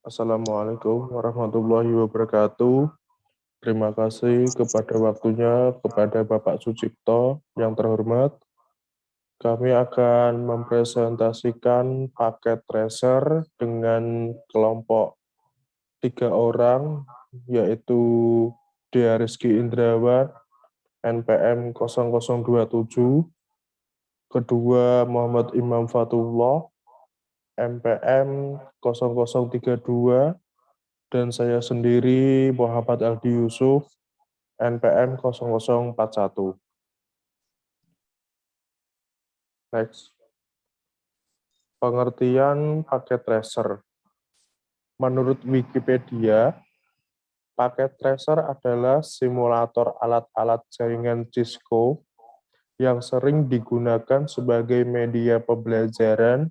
Assalamualaikum warahmatullahi wabarakatuh. Terima kasih kepada waktunya kepada Bapak Sucipto yang terhormat. Kami akan mempresentasikan paket tracer dengan kelompok 3 orang, yaitu Dea Rizky Indrawan, NPM 0027, kedua Muhammad Imam Fatullah, NPM 0032, dan saya sendiri Muhammad Aldi Yusuf, NPM 0041. Next. Pengertian paket tracer. Menurut Wikipedia, paket tracer adalah simulator alat-alat jaringan Cisco yang sering digunakan sebagai media pembelajaran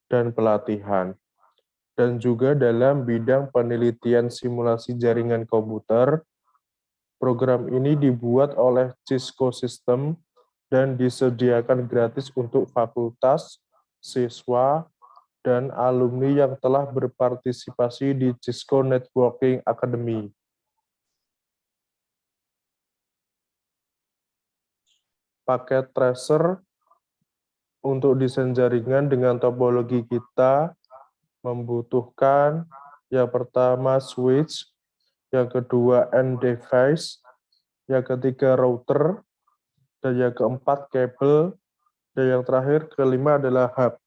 dan pelatihan, dan juga dalam bidang penelitian simulasi jaringan komputer. Program ini dibuat oleh Cisco System dan disediakan gratis untuk fakultas, siswa, dan alumni yang telah berpartisipasi di Cisco Networking Academy. Paket tracer untuk desain jaringan dengan topologi kita membutuhkan yang pertama switch, yang kedua end device, yang ketiga router, dan yang keempat kabel, dan yang terakhir kelima adalah hub.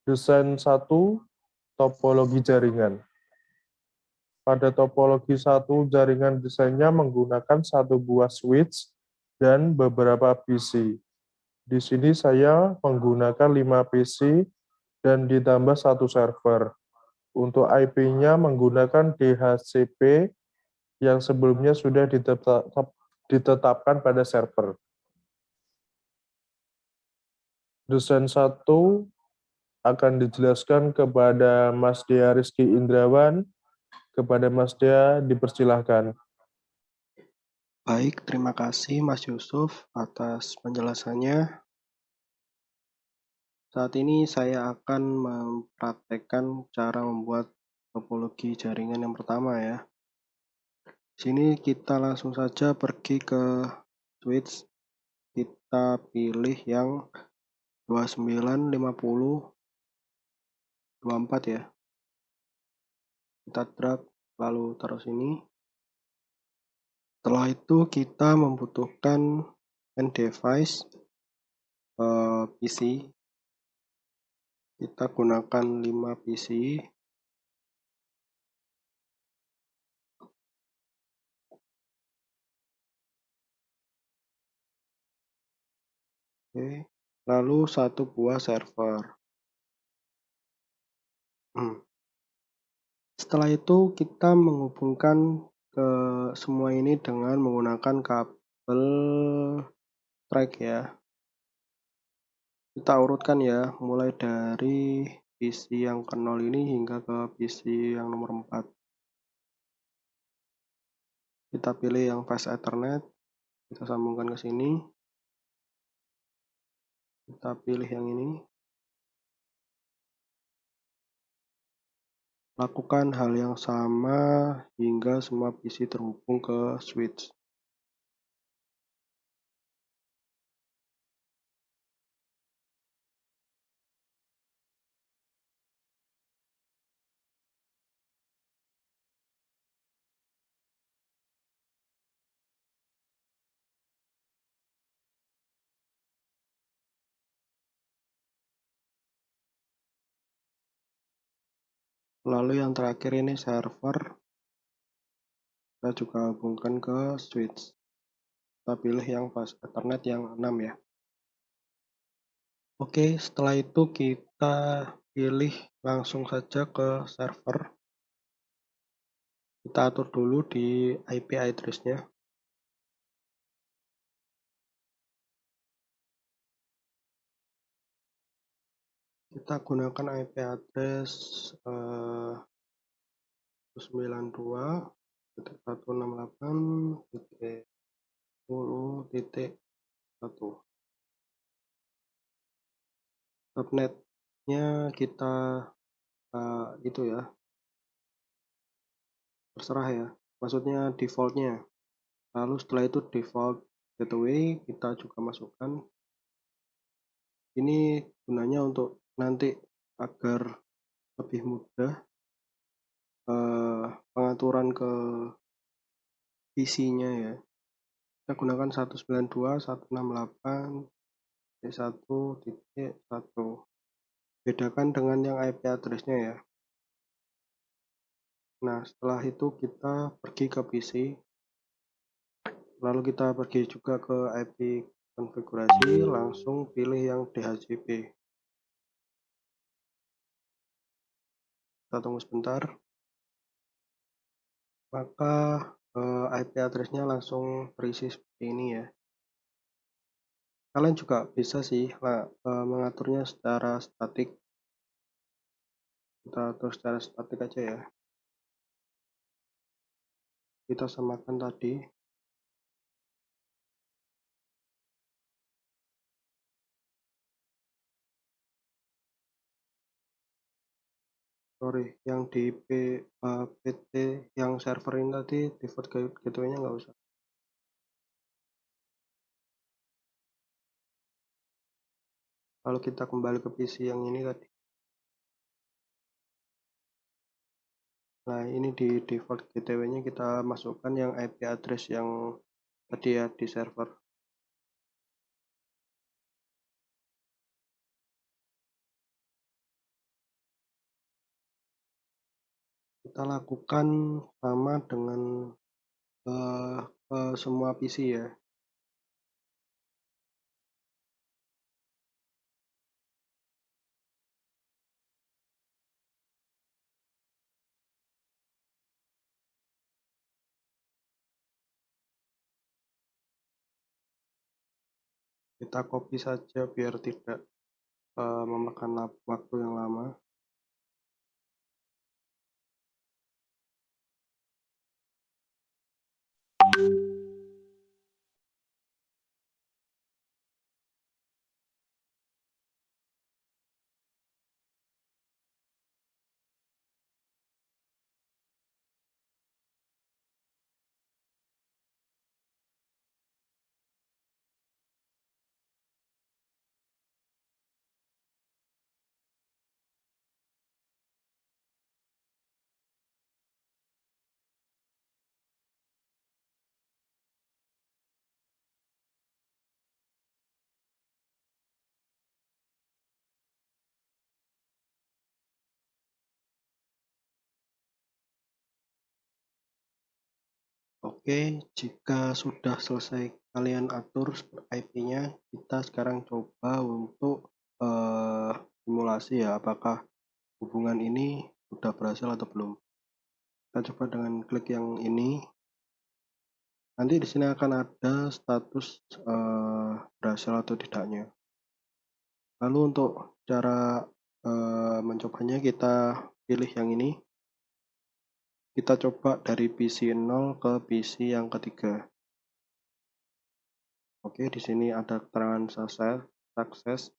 Desain 1, topologi jaringan. Pada topologi 1, jaringan desainnya menggunakan satu buah switch dan beberapa PC. Di sini saya menggunakan 5 PC dan ditambah satu server. Untuk IP-nya menggunakan DHCP yang sebelumnya sudah ditetapkan pada server. Desain 1 akan dijelaskan kepada Mas Dea Rizky Indrawan. Kepada Mas Dea, dipersilahkan. Baik, terima kasih Mas Yusuf atas penjelasannya. Saat ini saya akan mempraktekkan cara membuat topologi jaringan yang pertama ya. Di sini kita langsung saja pergi ke switch. Kita pilih yang 29, 50, 24 ya. Kita drag lalu taruh sini. Setelah itu kita membutuhkan end device PC. Kita gunakan 5 PC. Oke, lalu satu buah server. Setelah itu kita menghubungkan ke semua ini dengan menggunakan kabel track ya. Kita urutkan ya, mulai dari PC yang ke 0 ini hingga ke PC yang nomor 4. Kita pilih yang fast Ethernet, kita sambungkan ke sini. Kita pilih yang ini. Lakukan hal yang sama hingga semua PC terhubung ke switch. Lalu yang terakhir ini server. Kita juga hubungkan ke switch. Kita pilih yang fast Ethernet yang 6 ya. Oke, setelah itu kita pilih langsung saja ke server. Kita atur dulu di IP address-nya. Kita gunakan IP address 192.168.10.1. Subnet address-nya kita itu ya, terserah ya, maksudnya default-nya. Lalu setelah itu default gateway kita juga masukkan. Ini gunanya untuk nanti agar lebih mudah pengaturan ke PC-nya ya. Kita gunakan 192.168.1.1. Bedakan dengan yang IP address-nya ya. Nah, setelah itu kita pergi ke PC. Lalu kita pergi juga ke IP konfigurasi, langsung pilih yang DHCP. Kita tunggu sebentar. Maka IP address-nya langsung terisi seperti ini ya. Kalian juga bisa sih mengaturnya secara statik. Kita atur secara statik aja ya. Kita samakan tadi. Sorry, yang di PT yang server ini tadi default gateway-nya nggak usah. Kalau kita kembali ke PC yang ini tadi. Nah, ini di default gateway-nya kita masukkan yang IP address yang tadi ya di server. Kita lakukan sama dengan semua PC ya. Kita copy saja biar tidak memakan waktu yang lama. Oke, jika sudah selesai kalian atur IP-nya, kita sekarang coba untuk simulasi ya, apakah hubungan ini sudah berhasil atau belum. Kita coba dengan klik yang ini. Nanti di sini akan ada status berhasil atau tidaknya. Lalu untuk cara mencobanya kita pilih yang ini. Kita coba dari PC 0 ke PC yang ketiga. Oke, di sini ada keterangan sukses,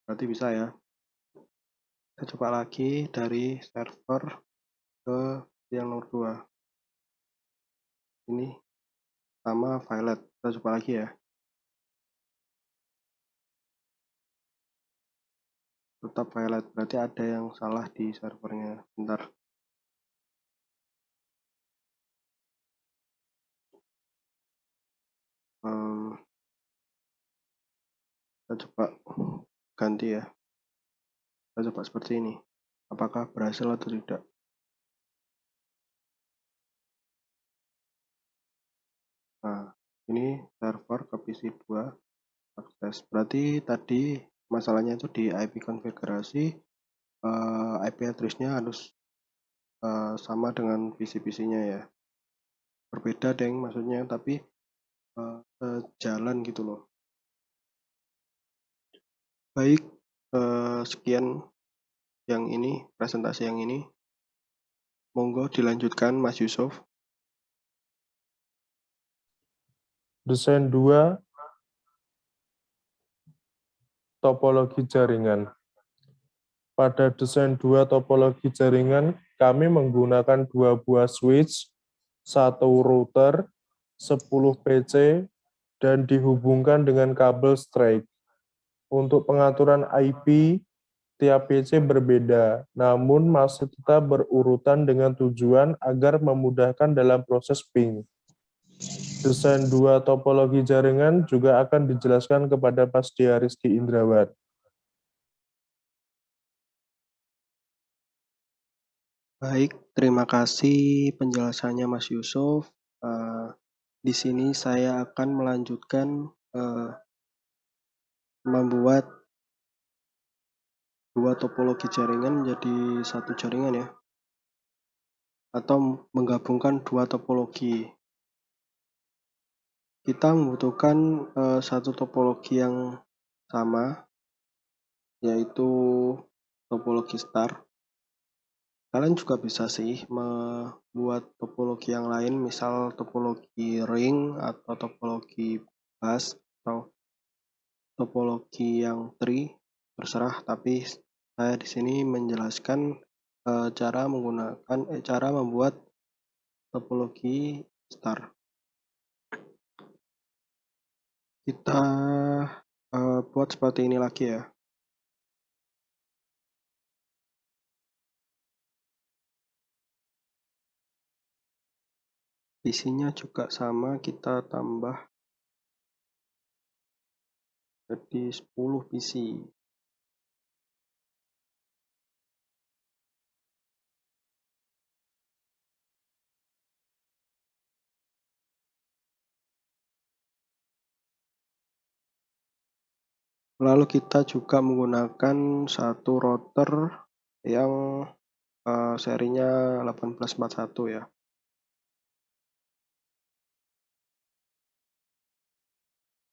berarti bisa ya. Kita coba lagi dari server ke yang nomor 2. Ini sama violet. Kita coba lagi ya. Tetap violet, berarti ada yang salah di servernya. Bentar. Kita coba ganti ya. Kita coba seperti ini. Apakah berhasil atau tidak? Nah, ini server ke PC 2 sukses. Berarti tadi masalahnya itu di IP konfigurasi, IP address-nya harus sama dengan PC-PC-nya ya. Berbeda deng maksudnya, tapi sejalan gitu loh. Baik, sekian yang ini, presentasi yang ini. Monggo dilanjutkan Mas Yusuf. Desain 2, topologi jaringan. Pada desain 2 topologi jaringan, kami menggunakan 2 buah switch, 1 router, 10 PC, dan dihubungkan dengan kabel strike. Untuk pengaturan IP, tiap PC berbeda, namun masih tetap berurutan dengan tujuan agar memudahkan dalam proses ping. Desain 2 topologi jaringan juga akan dijelaskan kepada Pasdia Rizky Indrawat. Baik, terima kasih penjelasannya Mas Yusuf. Di sini saya akan melanjutkan membuat dua topologi jaringan menjadi satu jaringan ya, atau menggabungkan dua topologi. Kita membutuhkan satu topologi yang sama, yaitu topologi star. Kalian juga bisa sih membuat topologi yang lain, misal topologi ring atau topologi bus atau topologi yang tree, terserah. Tapi saya di sini menjelaskan cara membuat topologi star. Kita buat seperti ini lagi ya. Isinya juga sama, kita tambah jadi 10 PC. Lalu kita juga menggunakan satu router yang serinya 1841 ya.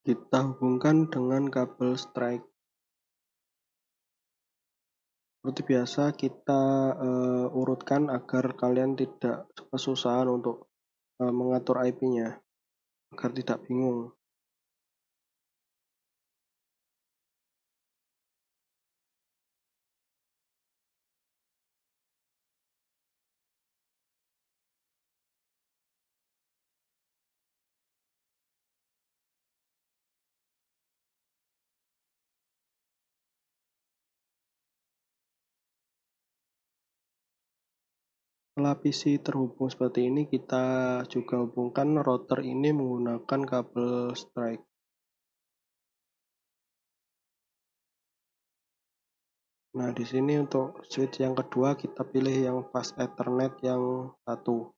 Kita hubungkan dengan kabel strike. Seperti biasa kita urutkan agar kalian tidak kesusahan untuk mengatur IP-nya, agar tidak bingung. Setelah PC terhubung seperti ini, kita juga hubungkan router ini menggunakan kabel strike. Nah, di sini untuk switch yang kedua kita pilih yang fast Ethernet yang 1.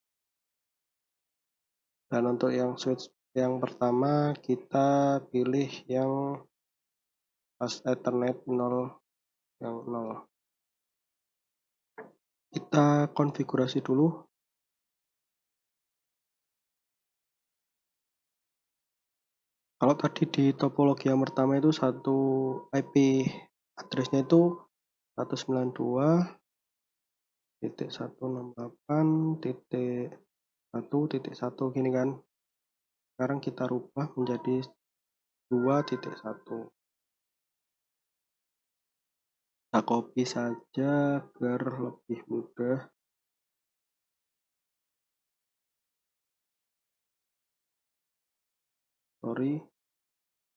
Dan untuk yang switch yang pertama kita pilih yang fast Ethernet 0 yang 0. Kita konfigurasi dulu. Kalau tadi di topologi yang pertama itu satu IP address-nya itu 192.168.1.1 gini kan. Sekarang kita rubah menjadi 2.1. Kita copy saja agar lebih mudah.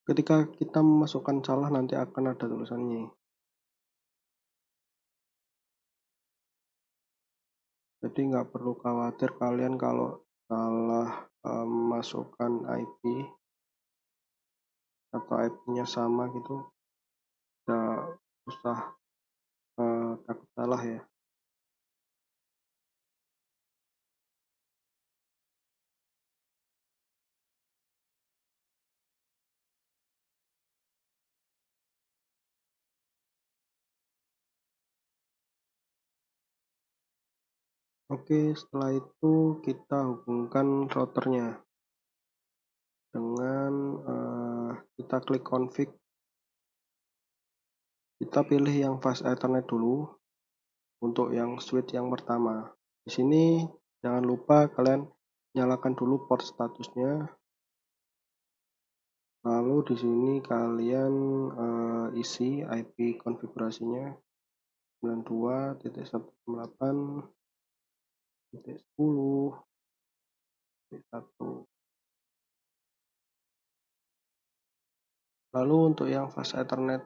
Ketika kita memasukkan salah nanti akan ada tulisannya. Jadi nggak perlu khawatir kalian kalau salah masukkan IP atau IP-nya sama gitu, nggak usah takut salah ya. Oke, setelah itu kita hubungkan routernya dengan kita klik config. Kita pilih yang fast Ethernet dulu untuk yang switch yang pertama. Di sini jangan lupa kalian nyalakan dulu port statusnya. Lalu di sini kalian isi IP konfigurasinya. 192.168.10.1. Lalu untuk yang fast Ethernet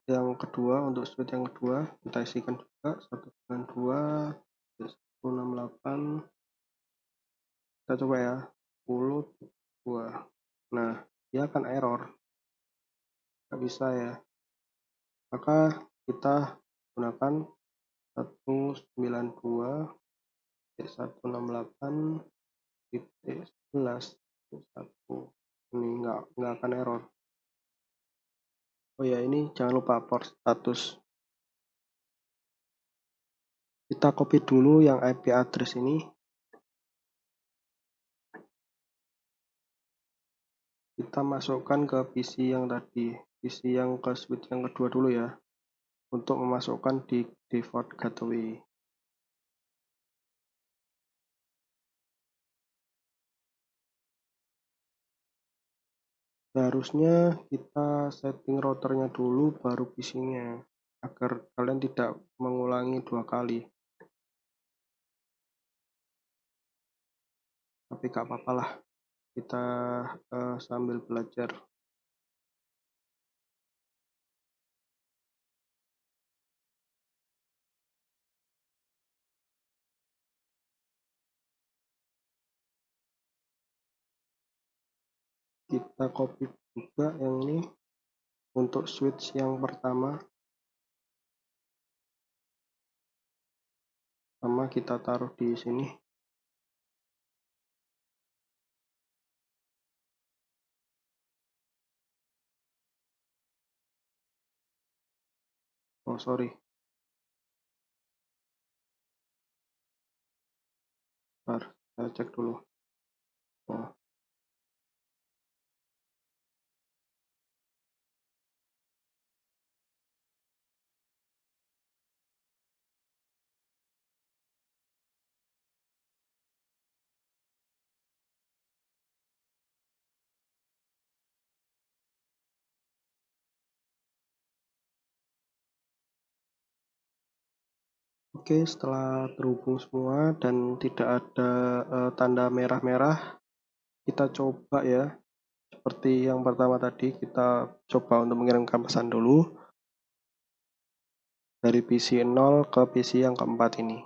yang kedua, untuk switch yang kedua kita isikan juga 192.168. Kita coba ya, 10.2. Nah, dia akan error, nggak bisa ya. Maka kita gunakan 192.168.11.1. Ini nggak akan error. Oh ya, ini jangan lupa port status. Kita copy dulu yang IP address ini. Kita masukkan ke PC yang tadi, PC yang ke switch yang kedua dulu ya, untuk memasukkan di default gateway. Seharusnya kita setting routernya dulu baru PC-nya, agar kalian tidak mengulangi 2 kali. Tapi gak apa-apa lah, kita sambil belajar. Kita copy juga yang ini untuk switch yang pertama, sama kita taruh di sini. Oh sorry, bentar, saya cek dulu. Oh. Oke, setelah terhubung semua dan tidak ada tanda merah-merah, kita coba ya. Seperti yang pertama tadi, kita coba untuk mengirimkan pesan dulu dari PC 0 ke PC yang keempat ini.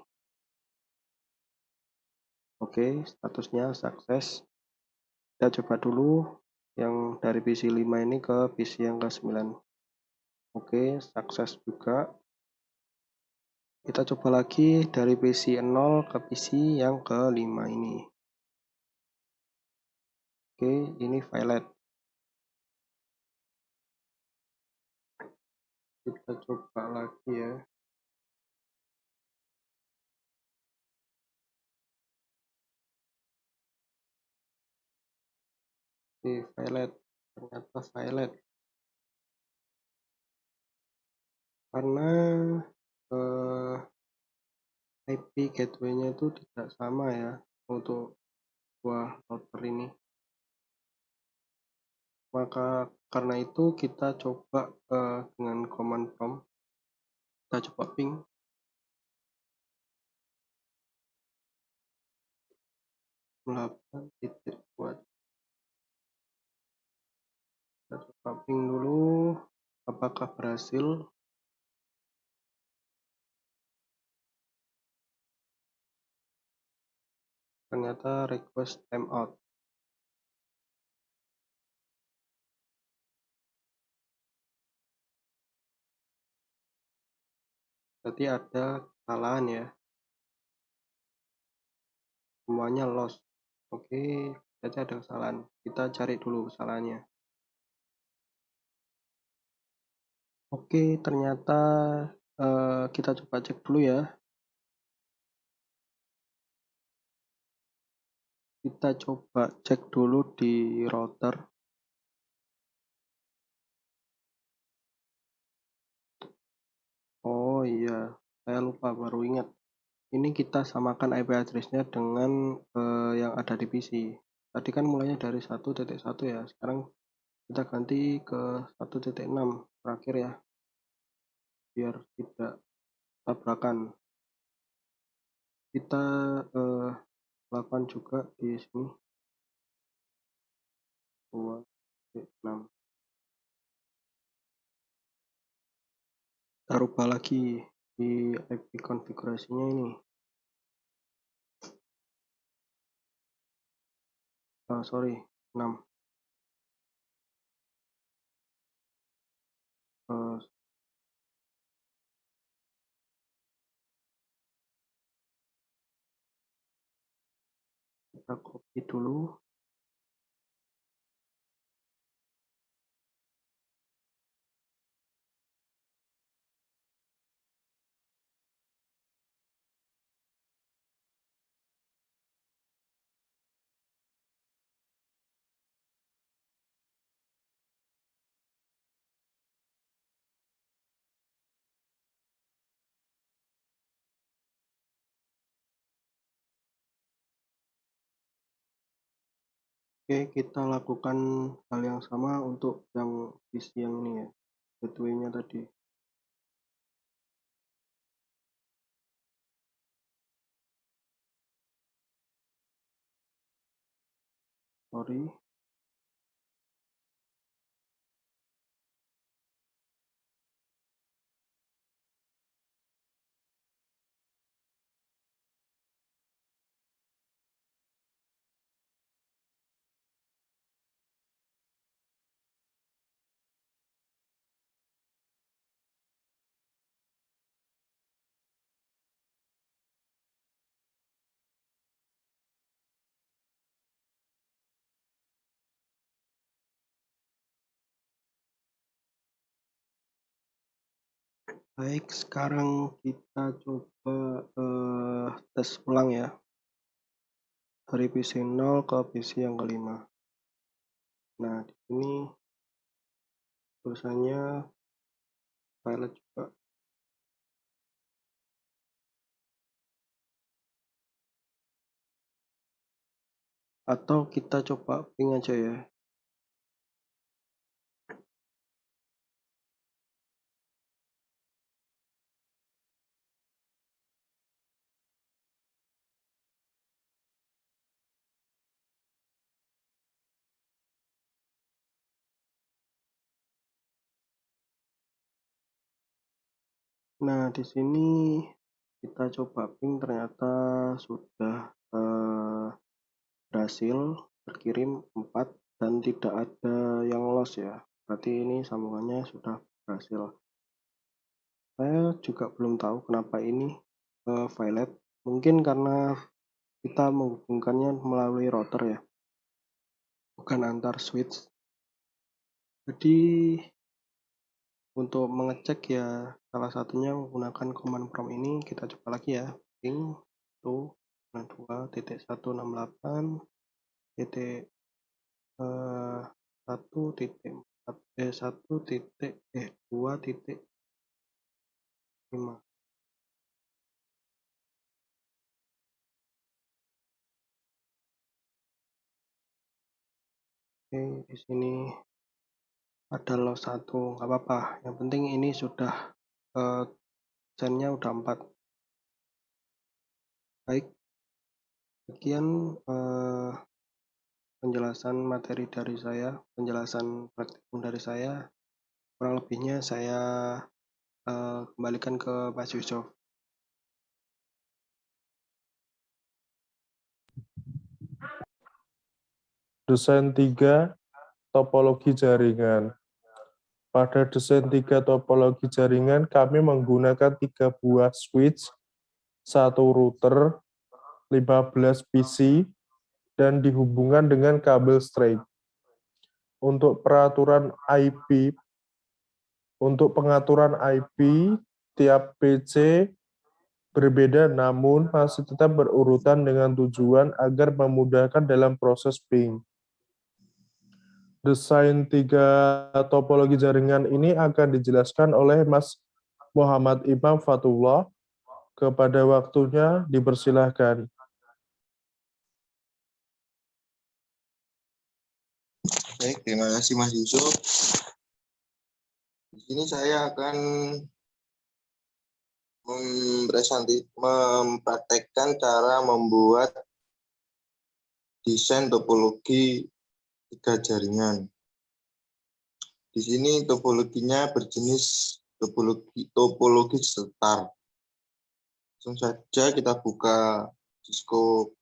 Oke, statusnya sukses. Kita coba dulu yang dari PC 5 ini ke PC yang ke-9. Oke, sukses juga. Kita coba lagi dari PC 0 ke PC yang ke-5 ini. Oke, ini violet. Kita coba lagi ya. Oke, violet. Ternyata violet. Karena IP gateway-nya itu tidak sama ya untuk dua router ini. Maka karena itu kita coba dengan command prompt. Kita coba ping. Kita coba ping dulu apakah berhasil. Ternyata request timeout. Berarti ada kesalahan ya. Semuanya lost. Oke, berarti ada kesalahan. Kita cari dulu kesalahannya. Oke, ternyata kita coba cek dulu ya. Kita coba cek dulu di router. Oh iya, saya lupa, baru ingat. Ini kita samakan IP address-nya dengan yang ada di PC. Tadi kan mulainya dari 1.1 ya, sekarang kita ganti ke 1.6 terakhir ya, biar tidak tabrakan. Kita lakukan juga di sini 2.6. Kita rubah lagi di IP konfigurasinya ini. Sorry, 6. Kita copy dulu. Oke, kita lakukan hal yang sama untuk yang PC yang ini ya, gateway-nya tadi. Sorry. Baik, sekarang kita coba tes ulang ya. Dari PC 0 ke PC yang kelima. Nah, di sini tulisannya pilot juga. Atau kita coba ping aja ya. Nah, di sini kita coba ping, ternyata sudah berhasil berkirim 4 dan tidak ada yang loss ya. Berarti ini sambungannya sudah berhasil. Saya juga belum tahu kenapa ini violet. Mungkin karena kita menghubungkannya melalui router ya, bukan antar switch. Jadi untuk mengecek ya salah satunya menggunakan command prompt ini. Kita coba lagi ya, ping 2.168 titik 2.5. Oke, di sini ada loss 1, nggak apa-apa. Yang penting ini sudah chainnya udah 4. Baik, sekian penjelasan materi dari saya, penjelasan praktikum dari saya. Kurang lebihnya saya kembalikan ke Mas Yusuf. Desain 3, topologi jaringan. Pada desain 3 topologi jaringan, kami menggunakan 3 buah switch, 1 router, 15 PC, dan dihubungkan dengan kabel straight. Untuk pengaturan IP, tiap PC berbeda namun masih tetap berurutan dengan tujuan agar memudahkan dalam proses ping. Desain 3 topologi jaringan ini akan dijelaskan oleh Mas Muhammad Imam Fatullah. Kepada waktunya dipersilahkan. Baik, terima kasih Mas Yusuf. Di sini saya akan mempraktekkan cara membuat desain topologi 3 jaringan. Di sini topologinya berjenis topologi star. Langsung saja kita buka Cisco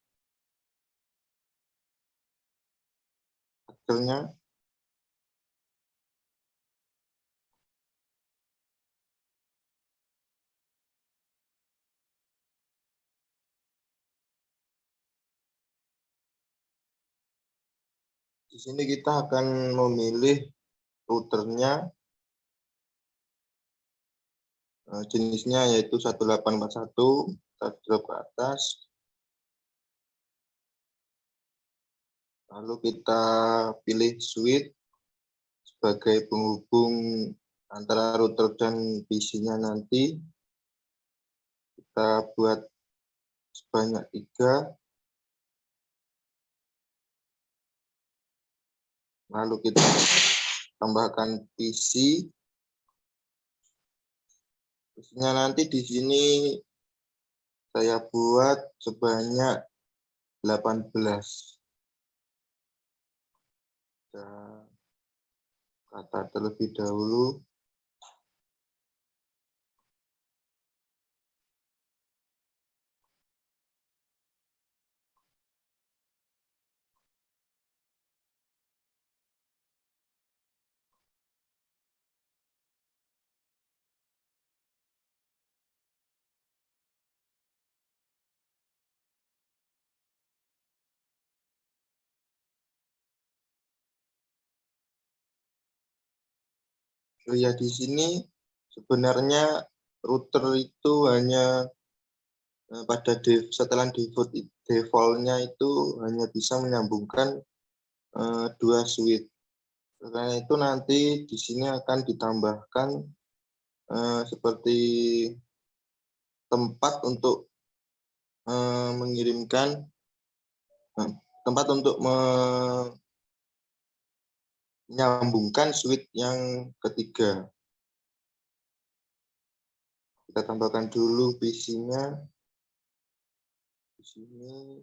hackers-nya. Di sini kita akan memilih routernya, jenisnya yaitu 1841, kita drop ke atas. Lalu kita pilih switch sebagai penghubung antara router dan PC-nya nanti. Kita buat sebanyak 3. Lalu kita tambahkan PC. PC-nya nanti di sini saya buat sebanyak 18. Kita tata terlebih dahulu. Oh ya, di sini sebenarnya router itu hanya pada setelah default-nya itu hanya bisa menyambungkan 2 switch. Karena itu nanti di sini akan ditambahkan seperti tempat untuk mengirimkan tempat untuk menyambungkan switch yang ketiga. Kita tambahkan dulu PC-nya. Di sini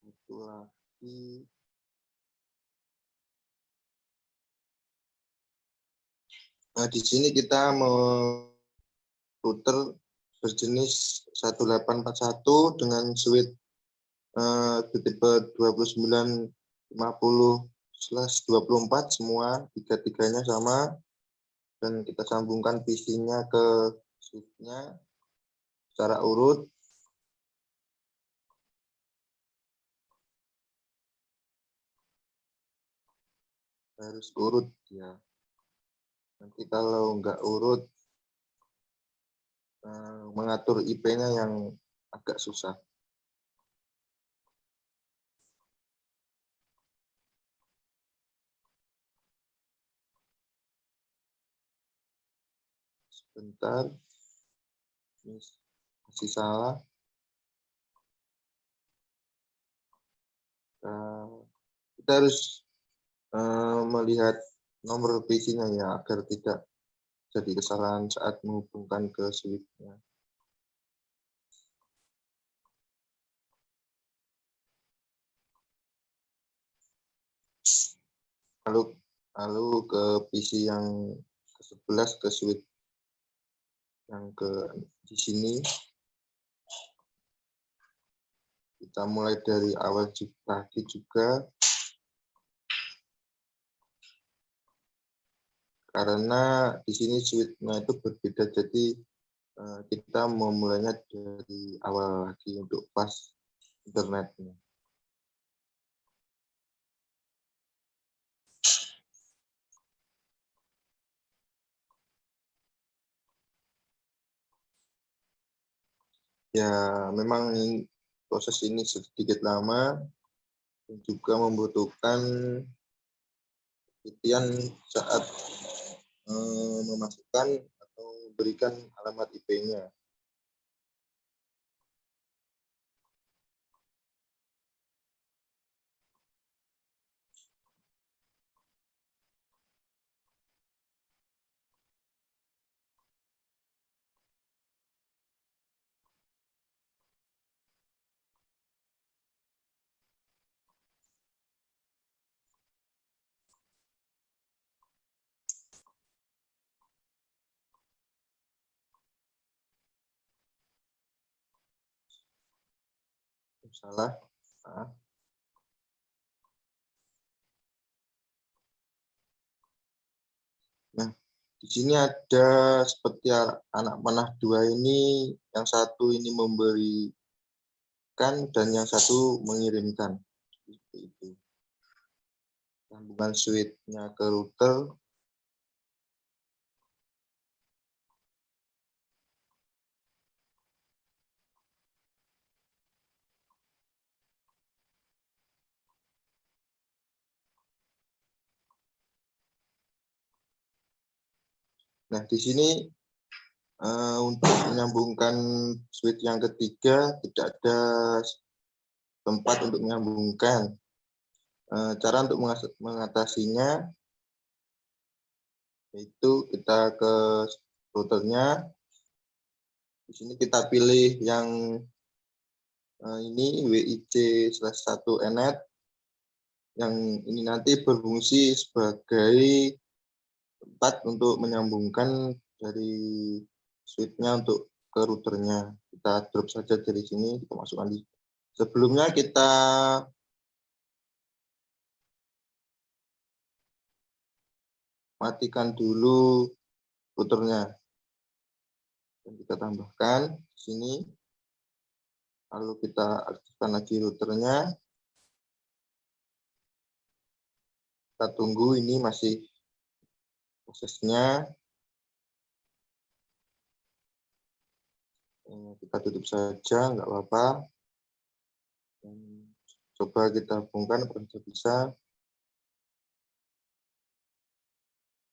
itu lagi. Nah, di sini kita mau router berjenis 1841 dengan switch tipe 2950/24, semua tiga-tiganya sama, dan kita sambungkan PC-nya ke switch-nya secara urut. Harus urut ya. Nanti kalau nggak urut, mengatur IP-nya yang agak susah. Sebentar, ini masih salah. Kita harus melihat nomor PC-nya ya, agar tidak jadi kesalahan saat menghubungkan ke switch-nya. Lalu ke PC yang ke-11, ke switch yang di sini. Kita mulai dari awal lagi juga, karena di sini switch-nya itu berbeda, jadi kita memulainya dari awal lagi untuk pas internetnya. Ya, memang proses ini sedikit lama dan juga membutuhkan penelitian saat memasukkan atau memberikan alamat IP-nya. Salah. Maaf. Nah, di sini ada seperti anak panah dua ini, yang satu ini memberikan dan yang satu mengirimkan. Seperti itu. Sambungan switch-nya ke router. Nah, di sini untuk menyambungkan switch yang ketiga tidak ada tempat untuk menyambungkan. Cara untuk mengatasinya yaitu kita ke routernya. Di sini kita pilih yang ini WIC/1NET yang ini nanti berfungsi sebagai tempat untuk menyambungkan dari switch-nya untuk ke routernya. Kita drop saja dari sini, kita masukkan di. Sebelumnya kita matikan dulu routernya. Dan kita tambahkan di sini. Lalu kita aktifkan lagi routernya. Kita tunggu, ini masih prosesnya. Kita tutup saja, nggak apa-apa. Coba kita hubungkan, apakah bisa.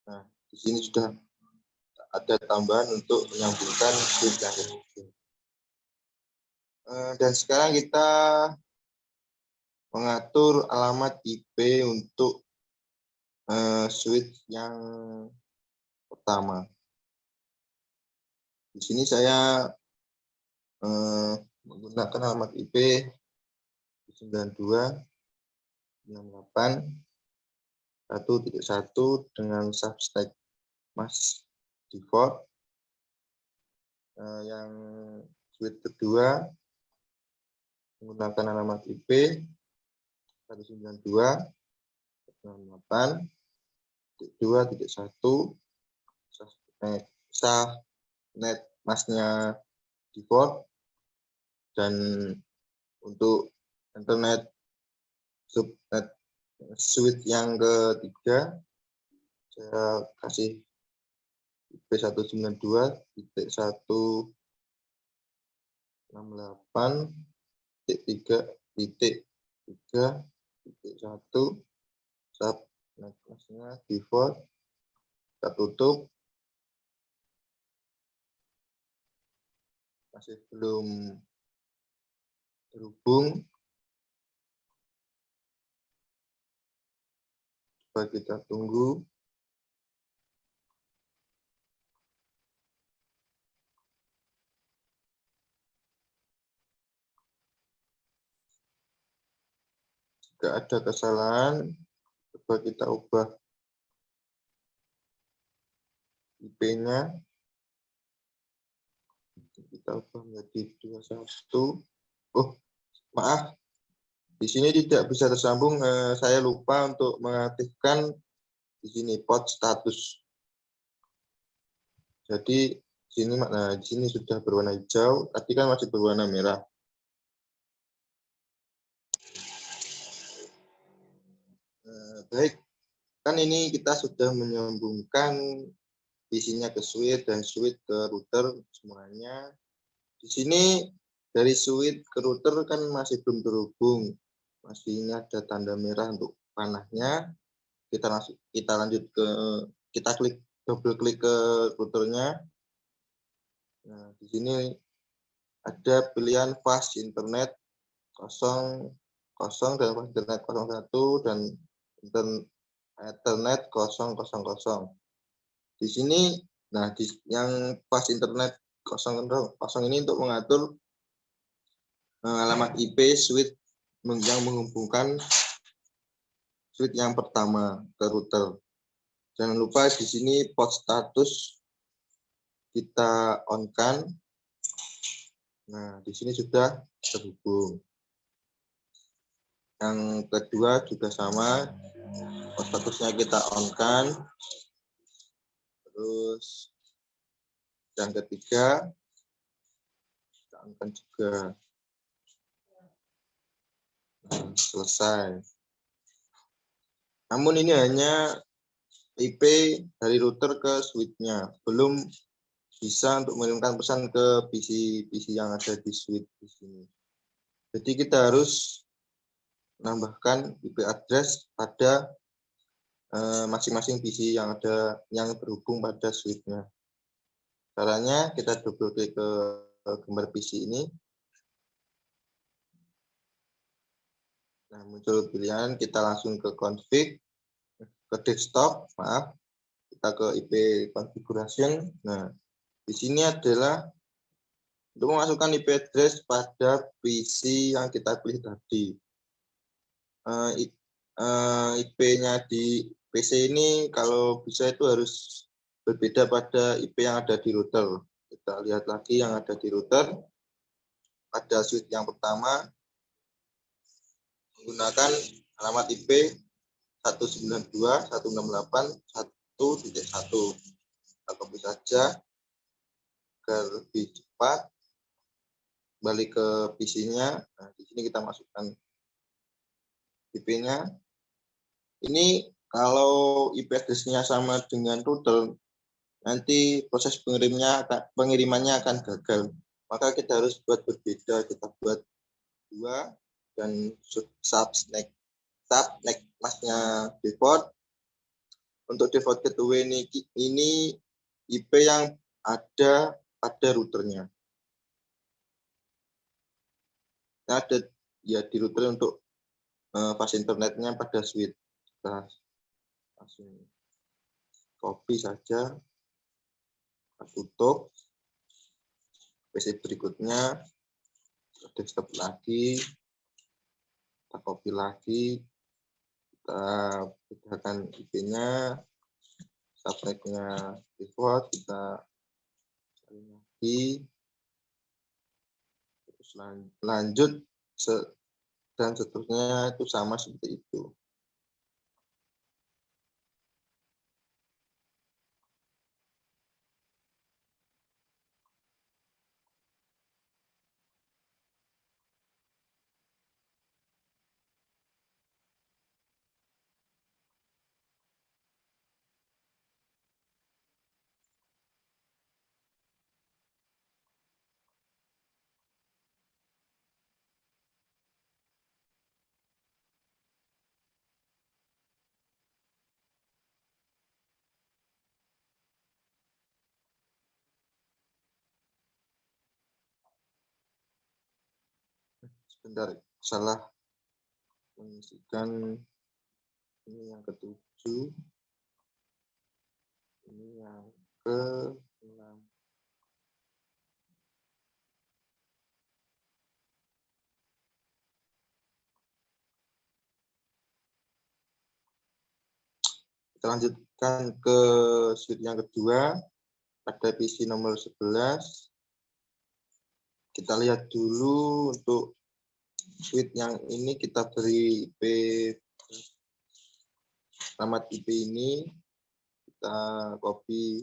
Nah, di sini sudah ada tambahan untuk menyambungkan switch yang ketiga. Dan sekarang kita mengatur alamat IP untuk switch yang pertama. Di sini saya menggunakan alamat IP 92.68.1.1 dengan substack mask default. Yang switch kedua menggunakan alamat IP 192.68.2.1 subnet masknya default, dan untuk internet subnet switch yang ketiga saya kasih IP 192.168.3.3.1 subnet masknya default. Kita tutup. Masih belum terhubung. Coba kita tunggu. Jika ada kesalahan, coba kita ubah IP-nya. Kita ubah menjadi 21. Oh, maaf. Di sini tidak bisa tersambung. Saya lupa untuk mengaktifkan di sini port status. Jadi di sini sudah berwarna hijau. Tadi kan masih berwarna merah. Baik, kan ini kita sudah menyambungkan isinya ke switch dan switch ke router semuanya. Di sini dari switch ke router kan masih belum terhubung, masih ini ada tanda merah untuk panahnya. Kita lanjut ke, kita double klik ke routernya. Nah, di sini ada pilihan fast internet 00 dan fast internet 01 dan Ethernet 000. Di sini, nah yang fast internet 00 ini untuk mengatur alamat IP switch yang menghubungkan switch yang pertama ke router. Jangan lupa di sini port status kita on-kan. Nah, di sini sudah terhubung. Yang kedua juga sama, statusnya kita on-kan. Terus yang ketiga kita on-kan juga. Nah, selesai. Namun ini hanya IP dari router ke switch-nya, belum bisa untuk mengirimkan pesan ke PC yang ada di switch di sini. Jadi kita harus menambahkan IP address pada masing-masing PC yang terhubung pada switch-nya. Caranya kita double klik ke gambar PC ini. Nah, muncul pilihan, kita langsung ke config, ke desktop, maaf, kita ke IP configuration. Nah, di sini adalah untuk memasukkan IP address pada PC yang kita pilih tadi. IP-nya di PC ini kalau bisa itu harus berbeda pada IP yang ada di router. Kita lihat lagi yang ada di router. Pada switch yang pertama menggunakan alamat IP 192.168.1.1. Kita copy saja agar lebih cepat. Balik ke PC-nya. Nah, di sini kita masukkan IP-nya. Ini kalau IP address-nya sama dengan router, nanti proses pengirimannya akan gagal. Maka kita harus buat berbeda. Kita buat 2 dan subnet masnya default. Untuk default gateway ini IP yang ada pada routernya. Ada ya di router untuk pas internetnya pada switch. Kita langsung copy saja, kita tutup. PC berikutnya, desktop lagi, kita copy lagi, kita pindahkan IP-nya, subnetnya default, kita cari lagi, terus lanjut dan seterusnya itu sama seperti itu. Sebentar, salah mengisikan. Ini yang ke-7, ini yang ke-6. Kita lanjutkan ke switch yang kedua, pada PC nomor 11. Kita lihat dulu untuk switch yang ini kita beri IP, alamat IP ini, kita copy,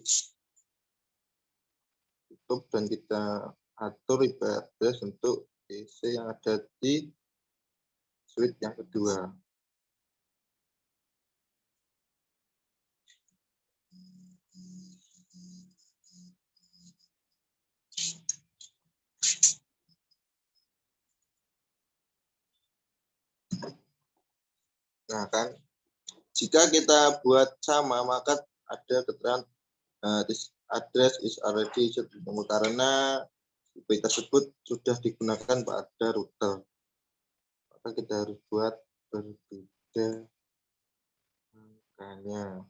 tutup, dan kita atur IP address untuk PC yang ada di switch yang kedua. Nah kan, jika kita buat sama, maka ada keterangan this address is already set karena IP tersebut sudah digunakan pada router. Maka kita harus buat berbeda angkanya.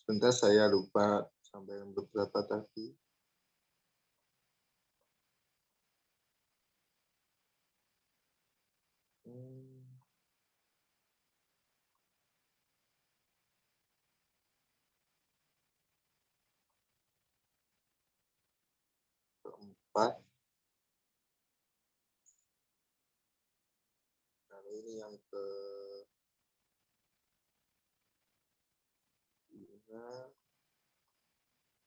Sebentar, saya lupa sampai beberapa tadi. 4. Lalu ini yang ke 5.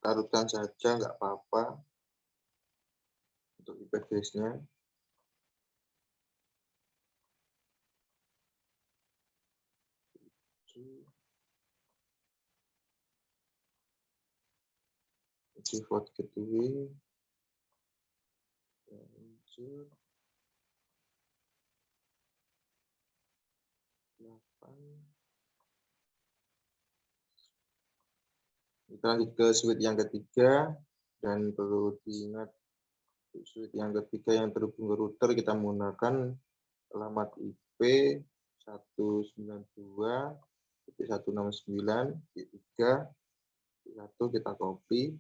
Taruhkan saja, nggak apa-apa untuk IPDS-nya. Default gateway. Lanjut. 8. Kita lanjut ke switch yang ketiga, dan perlu diingat switch yang ketiga yang terhubung ke router kita menggunakan alamat IP 192.169.3 kita copy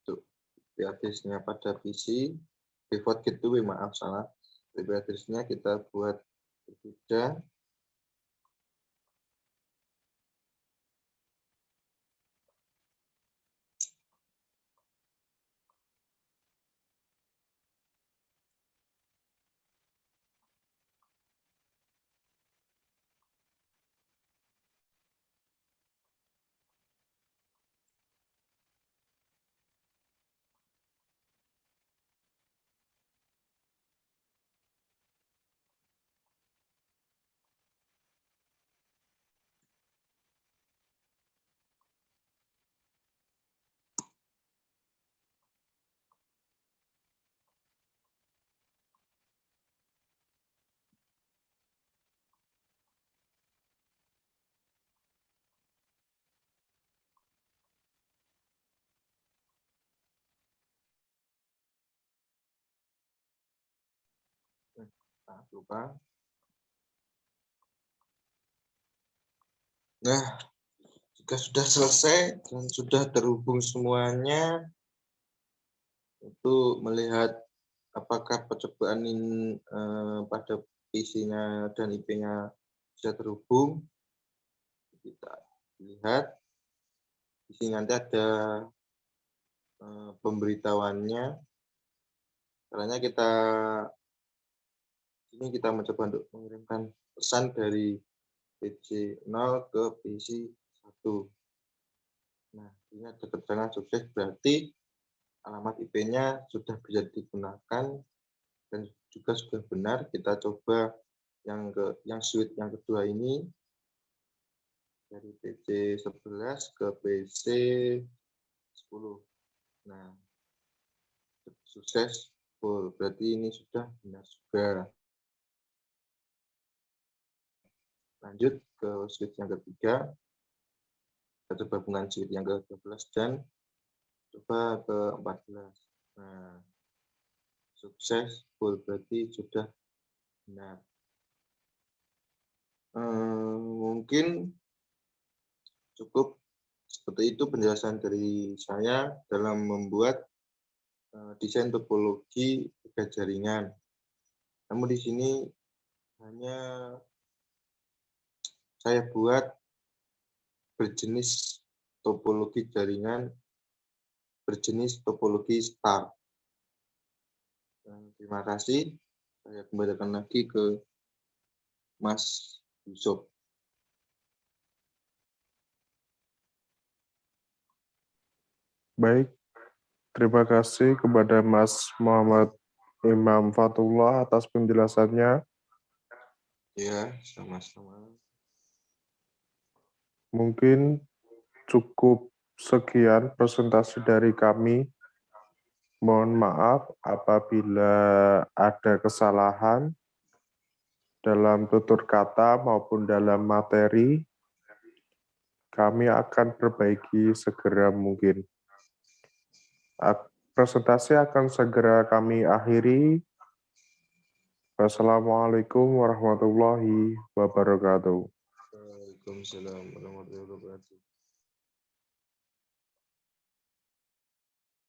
untuk IP address-nya pada PC default gateway, maaf salah, IP address-nya kita buat berbeda. Lupa. Nah, jika sudah selesai dan sudah terhubung semuanya, untuk melihat apakah percobaan ini pada PC-nya dan IP-nya bisa terhubung, kita lihat di sini nanti ada pemberitahuannya. Caranya ini kita mencoba untuk mengirimkan pesan dari PC 0 ke PC 1. Nah, ini ada keterangan sukses, berarti alamat IP-nya sudah bisa digunakan dan juga sudah benar. Kita coba yang switch yang kedua ini dari PC 11 ke PC 10. Nah, sukses full, berarti ini sudah benar juga. Lanjut ke switch yang ketiga. Kita coba hubungan switch yang ke-12 dan coba ke 14. Nah, sukses full, berarti sudah benar. Mungkin cukup seperti itu penjelasan dari saya dalam membuat desain topologi jaringan. Namun di sini hanya saya buat berjenis topologi jaringan, berjenis topologi star. Terima kasih. Saya kembalikan lagi ke Mas Yusuf. Baik, terima kasih kepada Mas Muhammad Imam Fatullah atas penjelasannya. Ya, sama-sama. Mungkin cukup sekian presentasi dari kami. Mohon maaf apabila ada kesalahan dalam tutur kata maupun dalam materi. Kami akan perbaiki segera mungkin. Presentasi akan segera kami akhiri. Wassalamualaikum warahmatullahi wabarakatuh. Waalaikumsalam warahmatullahi wabarakatuh.